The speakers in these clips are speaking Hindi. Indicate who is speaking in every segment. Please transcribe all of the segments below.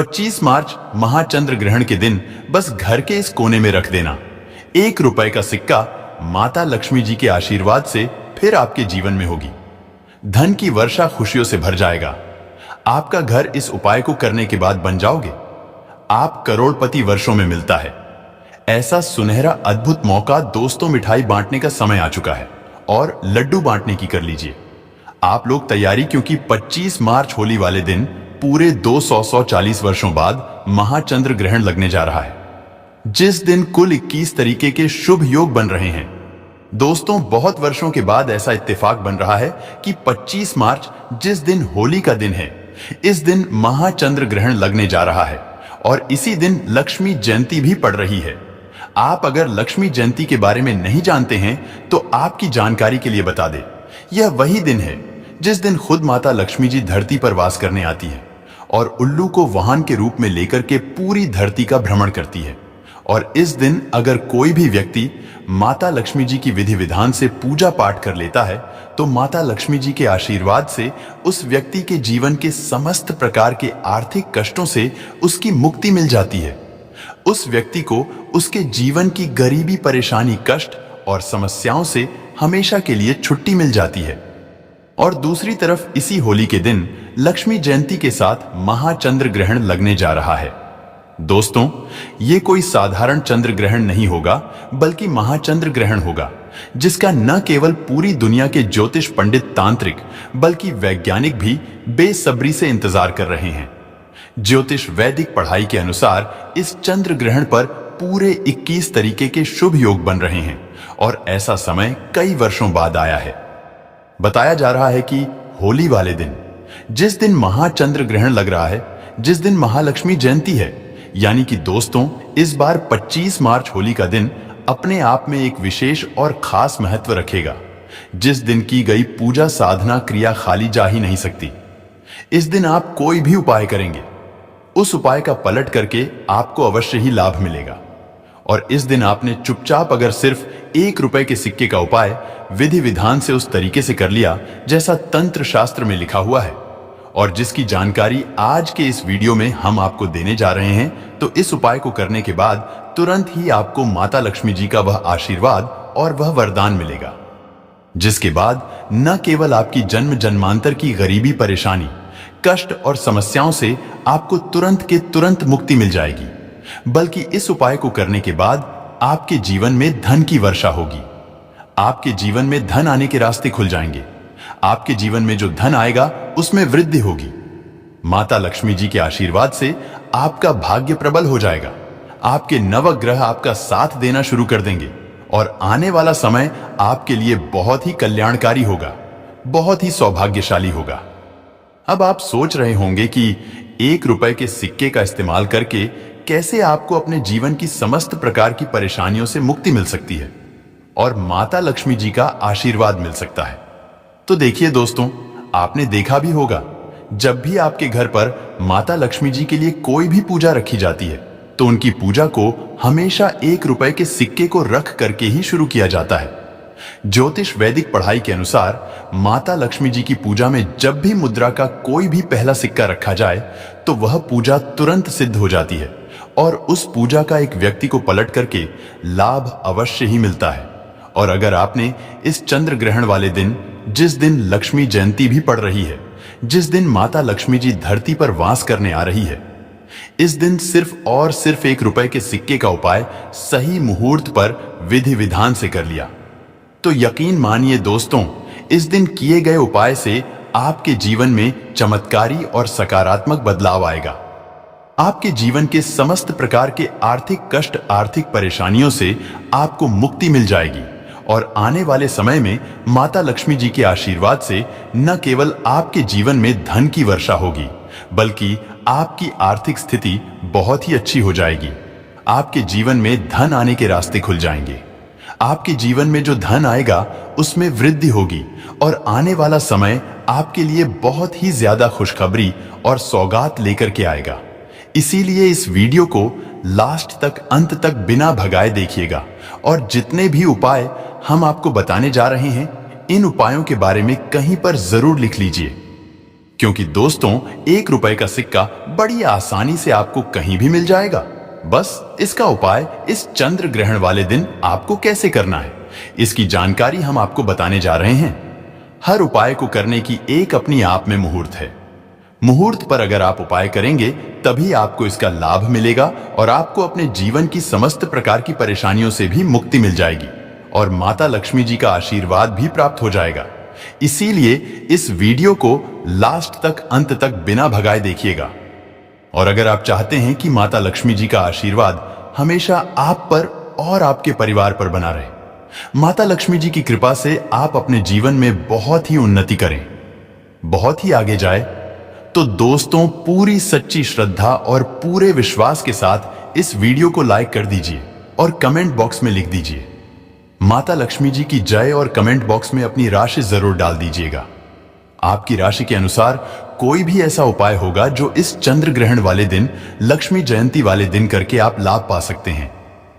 Speaker 1: 25 मार्च महाचंद्र ग्रहण के दिन बस घर के इस कोने में रख देना 1 रुपए का सिक्का माता लक्ष्मी जी के आशीर्वाद से फिर आपके जीवन में होगी। धन की वर्षा खुशियों से भर जाएगा। आपका घर इस उपाय को करने के बाद बन जाओगे। आप करोड़पति वर्षों में मिलता है। ऐसा सुनहरा अद्भुत मौका दोस्तों मिठाई बांटने का समय आ चुका है और लड्डू बांटने की कर लीजिए आप लोग तैयारी, क्योंकि 25 मार्च होली वाले दिन पूरे 240 वर्षों बाद महाचंद्र ग्रहण लगने जा रहा है, जिस दिन कुल 21 तरीके के शुभ योग बन रहे हैं। दोस्तों, बहुत वर्षों के बाद ऐसा इत्तेफाक बन रहा है कि 25 मार्च जिस दिन होली का दिन है, इस दिन महाचंद्र ग्रहण लगने जा रहा है और इसी दिन लक्ष्मी जयंती भी पड़ रही है। आप अगर लक्ष्मी जयंती के बारे में नहीं जानते हैं तो आपकी जानकारी के लिए बता दें, यह वही दिन है जिस दिन खुद माता लक्ष्मी जी धरती पर वास करने आती है और उल्लू को वाहन के रूप में लेकर के पूरी धरती का भ्रमण करती है। और इस दिन अगर कोई भी व्यक्ति माता लक्ष्मी जी की विधि विधान से पूजा पाठ कर लेता है तो माता लक्ष्मी जी के आशीर्वाद से उस व्यक्ति के जीवन के समस्त प्रकार के आर्थिक कष्टों से उसकी मुक्ति मिल जाती है। उस व्यक्ति को उसके जीवन की गरीबी, परेशानी, कष्ट और समस्याओं से हमेशा के लिए छुट्टी मिल जाती है। और दूसरी तरफ इसी होली के दिन लक्ष्मी जयंती के साथ महाचंद्र ग्रहण लगने जा रहा है। दोस्तों, ये कोई साधारण चंद्र ग्रहण नहीं होगा, बल्कि महाचंद्र ग्रहण होगा, जिसका न केवल पूरी दुनिया के ज्योतिष पंडित, तांत्रिक, बल्कि वैज्ञानिक भी बेसब्री से इंतजार कर रहे हैं। ज्योतिष वैदिक पढ़ाई के अनुसार इस चंद्र ग्रहण पर पूरे 21 तरीके के शुभ योग बन रहे हैं और ऐसा समय कई वर्षों बाद आया है। बताया जा रहा है कि होली वाले दिन, जिस दिन महाचंद्र ग्रहण लग रहा है, जिस दिन महालक्ष्मी जयंती है, यानी कि दोस्तों, इस बार 25 मार्च होली का दिन अपने आप में एक विशेष और खास महत्व रखेगा। जिस दिन की गई पूजा, साधना, क्रिया खाली जा ही नहीं सकती। इस दिन आप कोई भी उपाय करेंगे, उस उपाय का पलट करके आपको अवश्य ही लाभ मिलेगा। और इस दिन आपने चुपचाप अगर सिर्फ 1 रुपए के सिक्के का उपाय विधि विधान से उस तरीके से कर लिया जैसा तंत्र शास्त्र में लिखा हुआ है और जिसकी जानकारी आज के इस वीडियो में हम आपको देने जा रहे हैं, तो इस उपाय को करने के बाद तुरंत ही आपको माता लक्ष्मी जी का वह आशीर्वाद और वह वरदान मिलेगा, जिसके बाद न केवल आपकी जन्म जन्मांतर की गरीबी, परेशानी, कष्ट और समस्याओं से आपको तुरंत के तुरंत मुक्ति मिल जाएगी, बल्कि इस उपाय को करने के बाद आपके जीवन में धन की वर्षा होगी। आपके जीवन में धन आने के रास्ते खुल जाएंगे। आपके जीवन में जो धन आएगा उसमें वृद्धि होगी। माता लक्ष्मी जी के आशीर्वाद से आपका भाग्य प्रबल हो जाएगा। आपके नवग्रह आपका साथ देना शुरू कर देंगे और आने वाला समय आपके लिए बहुत ही कल्याणकारी होगा, बहुत ही सौभाग्यशाली होगा। अब आप सोच रहे होंगे कि 1 रुपए के सिक्के का इस्तेमाल करके कैसे आपको अपने जीवन की समस्त प्रकार की परेशानियों से मुक्ति मिल सकती है और माता लक्ष्मी जी का आशीर्वाद मिल सकता है। तो देखिए दोस्तों, आपने देखा भी होगा, जब भी आपके घर पर माता लक्ष्मी जी के लिए कोई भी पूजा रखी जाती है तो उनकी पूजा को हमेशा 1 रुपए के सिक्के को रख करके ही शुरू किया जाता है। ज्योतिष वैदिक पढ़ाई के अनुसार माता लक्ष्मी जी की पूजा में जब भी मुद्रा का कोई भी पहला सिक्का रखा जाए तो वह पूजा तुरंत सिद्ध हो जाती है और उस पूजा का एक व्यक्ति को पलट करके लाभ अवश्य ही मिलता है। और अगर आपने इस चंद्र ग्रहण वाले दिन, जिस दिन लक्ष्मी जयंती भी पड़ रही है, जिस दिन माता लक्ष्मी जी धरती पर वास करने आ रही है, इस दिन सिर्फ और सिर्फ 1 रुपए के सिक्के का उपाय सही मुहूर्त पर विधि विधान से कर लिया तो यकीन मानिए दोस्तों, इस दिन किए गए उपाय से आपके जीवन में चमत्कारी और सकारात्मक बदलाव आएगा। आपके जीवन के समस्त प्रकार के आर्थिक कष्ट, आर्थिक परेशानियों से आपको मुक्ति मिल जाएगी और आने वाले समय में माता लक्ष्मी जी के आशीर्वाद से न केवल आपके जीवन में धन की वर्षा होगी, बल्कि आपकी आर्थिक स्थिति बहुत ही अच्छी हो जाएगी। आपके जीवन में धन आने के रास्ते खुल जाएंगे। आपके जीवन में जो धन आएगा उसमें वृद्धि होगी और आने वाला समय आपके लिए बहुत ही ज्यादा खुशखबरी और सौगात लेकर के आएगा। इसीलिए इस वीडियो को लास्ट तक, अंत तक बिना भगाए देखिएगा और जितने भी उपाय हम आपको बताने जा रहे हैं, इन उपायों के बारे में कहीं पर जरूर लिख लीजिए, क्योंकि दोस्तों 1 रुपए का सिक्का बड़ी आसानी से आपको कहीं भी मिल जाएगा। बस इसका उपाय इस चंद्र ग्रहण वाले दिन आपको कैसे करना है, इसकी जानकारी हम आपको बताने जा रहे हैं। हर उपाय को करने की एक अपनी आप में मुहूर्त है। मुहूर्त पर अगर आप उपाय करेंगे तभी आपको इसका लाभ मिलेगा और आपको अपने जीवन की समस्त प्रकार की परेशानियों से भी मुक्ति मिल जाएगी और माता लक्ष्मी जी का आशीर्वाद भी प्राप्त हो जाएगा। इसीलिए इस वीडियो को लास्ट तक, अंत तक बिना भगाए देखिएगा। और अगर आप चाहते हैं कि माता लक्ष्मी जी का आशीर्वाद हमेशा आप पर और आपके परिवार पर बना रहे, माता लक्ष्मी जी की कृपा से आप अपने जीवन में बहुत ही उन्नति करें, बहुत ही आगे जाए, तो दोस्तों पूरी सच्ची श्रद्धा और पूरे विश्वास के साथ इस वीडियो को लाइक कर दीजिए और कमेंट बॉक्स में लिख दीजिए माता लक्ष्मी जी की जय और कमेंट बॉक्स में अपनी राशि जरूर डाल दीजिएगा। आपकी राशि के अनुसार कोई भी ऐसा उपाय होगा जो इस चंद्र ग्रहण वाले दिन, लक्ष्मी जयंती वाले दिन करके आप लाभ पा सकते हैं,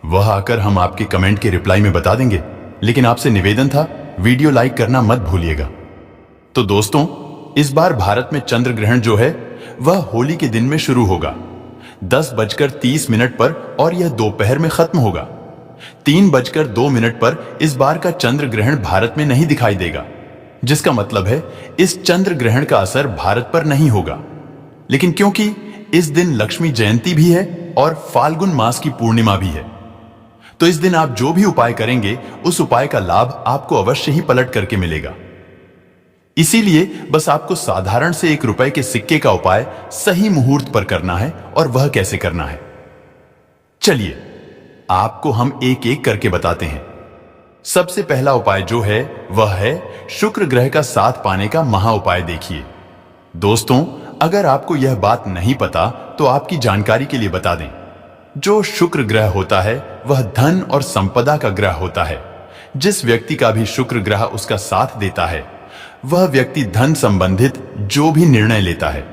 Speaker 1: वह आकर हम आपके कमेंट के रिप्लाई में बता देंगे। लेकिन आपसे निवेदन था, वीडियो लाइक करना मत भूलिएगा। तो दोस्तों इस बार भारत में चंद्र ग्रहण जो है वह होली के दिन में शुरू होगा 10:30 पर और यह दोपहर में खत्म होगा। 3:02 पर इस बार का चंद्र ग्रहण भारत में नहीं दिखाई देगा, जिसका मतलब है इस चंद्र ग्रहण का असर भारत पर नहीं होगा। लेकिन क्योंकि इस दिन लक्ष्मी जयंती भी है और फाल्गुन मास की पूर्णिमा भी है, तो इस दिन आप जो भी उपाय करेंगे उस उपाय का लाभ आपको अवश्य ही पलट करके मिलेगा। इसीलिए बस आपको साधारण से 1 रुपए के सिक्के का उपाय सही मुहूर्त पर करना है। और वह कैसे करना है, चलिए आपको हम एक एक करके बताते हैं। सबसे पहला उपाय जो है वह है शुक्र ग्रह का साथ पाने का महा उपाय। देखिए दोस्तों, अगर आपको यह बात नहीं पता तो आपकी जानकारी के लिए बता दें, जो शुक्र ग्रह होता है वह धन और संपदा का ग्रह होता है। जिस व्यक्ति का भी शुक्र ग्रह उसका साथ देता है वह व्यक्ति धन संबंधित जो भी निर्णय लेता है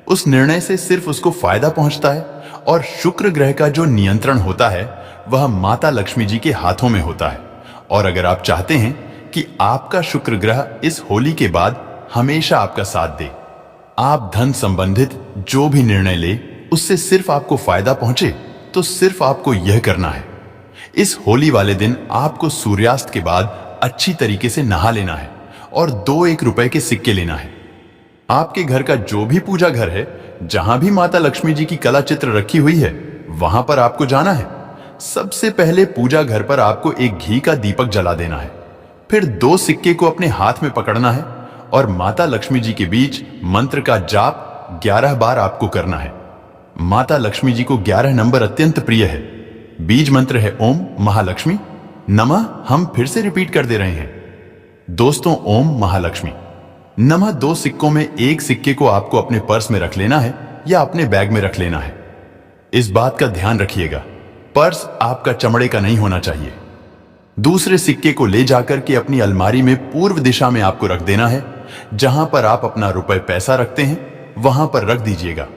Speaker 1: उस निर्णय से सिर्फ उसको फायदा पहुंचता है। और शुक्र ग्रह का जो नियंत्रण होता है वह माता लक्ष्मी जी के हाथों में होता है। और अगर आप चाहते हैं कि आपका शुक्र ग्रह इस होली के बाद हमेशा आपका साथ दे, आप धन संबंधित जो भी निर्णय ले उससे सिर्फ आपको फायदा पहुंचे, तो सिर्फ आपको यह करना है, इस होली वाले दिन आपको सूर्यास्त के बाद अच्छी तरीके से नहा लेना है और 2 1 रुपए के सिक्के लेना है। आपके घर का जो भी पूजा घर है, जहां भी माता लक्ष्मी जी की कला चित्र रखी हुई है, वहां पर आपको जाना है। सबसे पहले पूजा घर पर आपको एक घी का दीपक जला देना है। फिर 2 सिक्के को अपने हाथ में पकड़ना है और माता लक्ष्मी जी के बीच मंत्र का जाप 11 बार आपको करना है। माता लक्ष्मी जी को 11 नंबर अत्यंत प्रिय है। बीज मंत्र है ओम महालक्ष्मी नमः। हम फिर से रिपीट कर दे रहे हैं दोस्तों, ओम महालक्ष्मी नमः। 2 सिक्कों में एक सिक्के को आपको अपने पर्स में रख लेना है या अपने बैग में रख लेना है। इस बात का ध्यान रखिएगा, पर्स आपका चमड़े का नहीं होना चाहिए। दूसरे सिक्के को ले जाकर के अपनी अलमारी में पूर्व दिशा में आपको रख देना है। जहां पर आप अपना रुपए पैसा रखते हैं वहां पर रख दीजिएगा।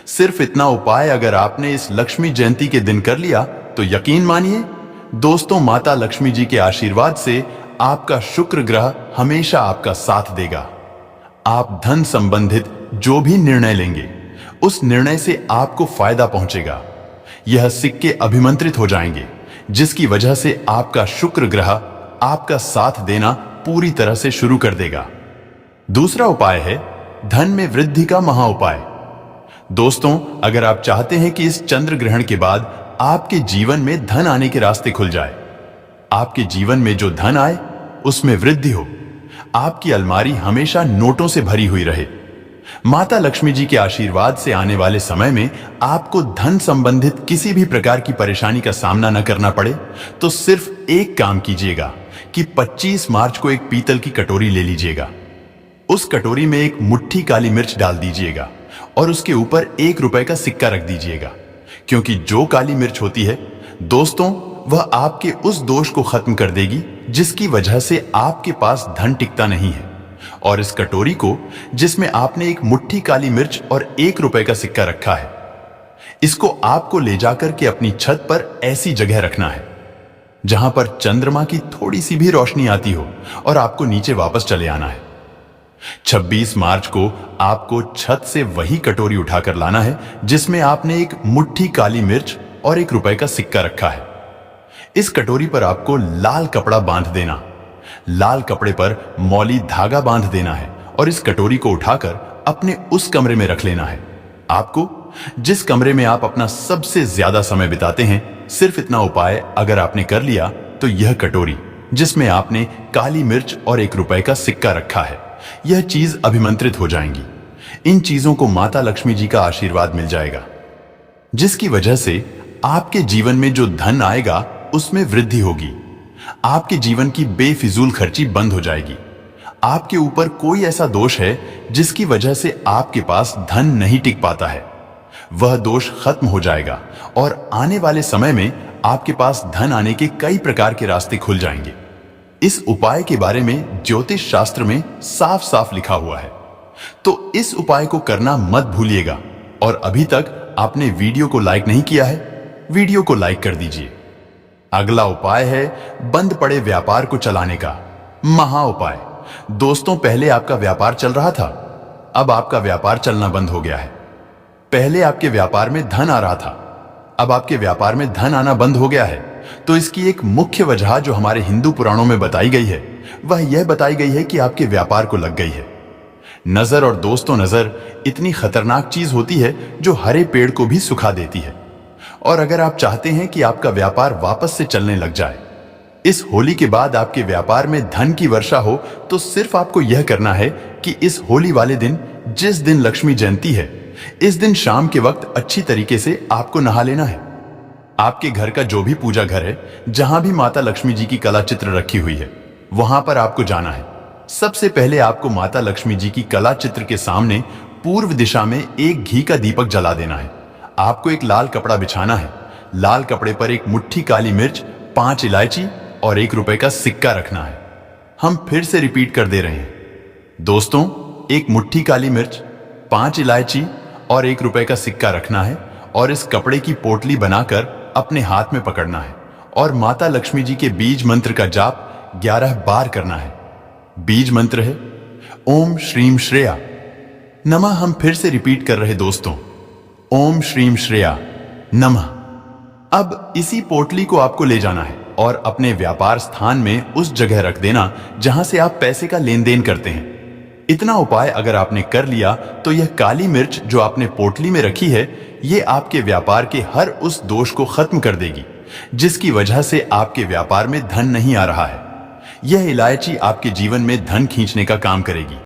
Speaker 1: सिर्फ इतना उपाय अगर आपने इस लक्ष्मी जयंती के दिन कर लिया तो यकीन मानिए दोस्तों, माता लक्ष्मी जी के आशीर्वाद से आपका शुक्र ग्रह हमेशा आपका साथ देगा। आप धन संबंधित जो भी निर्णय लेंगे उस निर्णय से आपको फायदा पहुंचेगा। यह सिक्के अभिमंत्रित हो जाएंगे, जिसकी वजह से आपका शुक्र ग्रह आपका साथ देना पूरी तरह से शुरू कर देगा। दूसरा उपाय है धन में वृद्धि का महा उपाय। दोस्तों, अगर आप चाहते हैं कि इस चंद्र ग्रहण के बाद आपके जीवन में धन आने के रास्ते खुल जाए, आपके जीवन में जो धन आए उसमें वृद्धि हो, आपकी अलमारी हमेशा नोटों से भरी हुई रहे, माता लक्ष्मी जी के आशीर्वाद से आने वाले समय में आपको धन संबंधित किसी भी प्रकार की परेशानी का सामना न करना पड़े, तो सिर्फ एक काम कीजिएगा कि 25 मार्च को एक पीतल की कटोरी ले लीजिएगा। उस कटोरी में एक मुट्ठी काली मिर्च डाल दीजिएगा और उसके ऊपर 1 रुपए का सिक्का रख दीजिएगा। क्योंकि जो काली मिर्च होती है दोस्तों, वह आपके उस दोष को खत्म कर देगी जिसकी वजह से आपके पास धन टिकता नहीं है। और इस कटोरी को, जिसमें आपने एक मुट्ठी काली मिर्च और 1 रुपए का सिक्का रखा है, इसको आपको ले जाकर के अपनी छत पर ऐसी जगह रखना है जहां पर चंद्रमा की थोड़ी सी भी रोशनी आती हो और आपको नीचे वापस चले आना है। 26 मार्च को आपको छत से वही कटोरी उठाकर लाना है जिसमें आपने एक मुट्ठी काली मिर्च और ₹1 का सिक्का रखा है। इस कटोरी पर आपको लाल कपड़ा बांध देना। लाल कपड़े पर मौली धागा बांध देना है और इस कटोरी को उठाकर अपने उस कमरे में रख लेना है। आपको जिस कमरे में आप अपना सबसे ज्यादा समय बिताते हैं, सिर्फ इतना उपाय अगर आपने कर लिया तो यह कटोरी जिसमें आपने काली मिर्च और ₹1 का सिक्का रखा है, यह चीज अभिमंत्रित हो जाएंगी। इन चीजों को माता लक्ष्मी जी का आशीर्वाद मिल जाएगा, जिसकी वजह से आपके जीवन में जो धन आएगा उसमें वृद्धि होगी। आपके जीवन की बेफिजूल खर्ची बंद हो जाएगी। आपके ऊपर कोई ऐसा दोष है जिसकी वजह से आपके पास धन नहीं टिक पाता है, वह दोष खत्म हो जाएगा और आने वाले समय में आपके पास धन आने के कई प्रकार के रास्ते खुल जाएंगे। इस उपाय के बारे में ज्योतिष शास्त्र में साफ साफ लिखा हुआ है, तो इस उपाय को करना मत भूलिएगा। और अभी तक आपने वीडियो को लाइक नहीं किया है, वीडियो को लाइक कर दीजिए। अगला उपाय है बंद पड़े व्यापार को चलाने का महा उपाय। दोस्तों, पहले आपका व्यापार चल रहा था, अब आपका व्यापार चलना बंद हो गया है। पहले आपके व्यापार में धन आ रहा था, अब आपके व्यापार में धन आना बंद हो गया है। तो इसकी एक मुख्य वजह जो हमारे हिंदू पुराणों में बताई गई है, वह यह बताई गई है कि आपके व्यापार को लग गई है नजर। और दोस्तों, नजर इतनी खतरनाक चीज होती है जो हरे पेड़ को भी सुखा देती है। और अगर आप चाहते हैं कि आपका व्यापार वापस से चलने लग जाए, इस होली के बाद आपके व्यापार में धन की वर्षा हो, तो सिर्फ आपको यह करना है कि इस होली वाले दिन, जिस दिन लक्ष्मी जयंती है, इस दिन शाम के वक्त अच्छी तरीके से आपको नहा लेना है। आपके घर का जो भी पूजा घर है, जहां भी माता लक्ष्मी जी की कला चित्र रखी हुई है, वहां पर आपको जाना है। सबसे पहले आपको माता लक्ष्मी जी की कला चित्र के सामने पूर्व दिशा में एक घी का दीपक जला देना है। आपको एक लाल कपड़ा बिछाना है। लाल कपड़े पर एक मुट्ठी काली मिर्च, 5 इलायची और ₹1 का सिक्का रखना है। हम फिर से रिपीट कर दे रहे हैं दोस्तों, एक मुट्ठी काली मिर्च, 5 इलायची और ₹1 का सिक्का रखना है और इस कपड़े की पोटली बनाकर अपने हाथ में पकड़ना है और माता लक्ष्मी जी के बीज मंत्र का जाप 11 बार करना है। बीज मंत्र है ओम श्रीम श्रेया नमः। हम फिर से रिपीट कर रहे दोस्तों, ओम श्रीम श्रेया नमः। अब इसी पोटली को आपको ले जाना है और अपने व्यापार स्थान में उस जगह रख देना जहां से आप पैसे का लेन देन करते हैं। इतना उपाय अगर आपने कर लिया तो यह काली मिर्च जो आपने पोटली में रखी है, ये आपके व्यापार के हर उस दोष को खत्म कर देगी जिसकी वजह से आपके व्यापार में धन नहीं आ रहा है। यह इलायची आपके जीवन में धन खींचने का काम करेगी।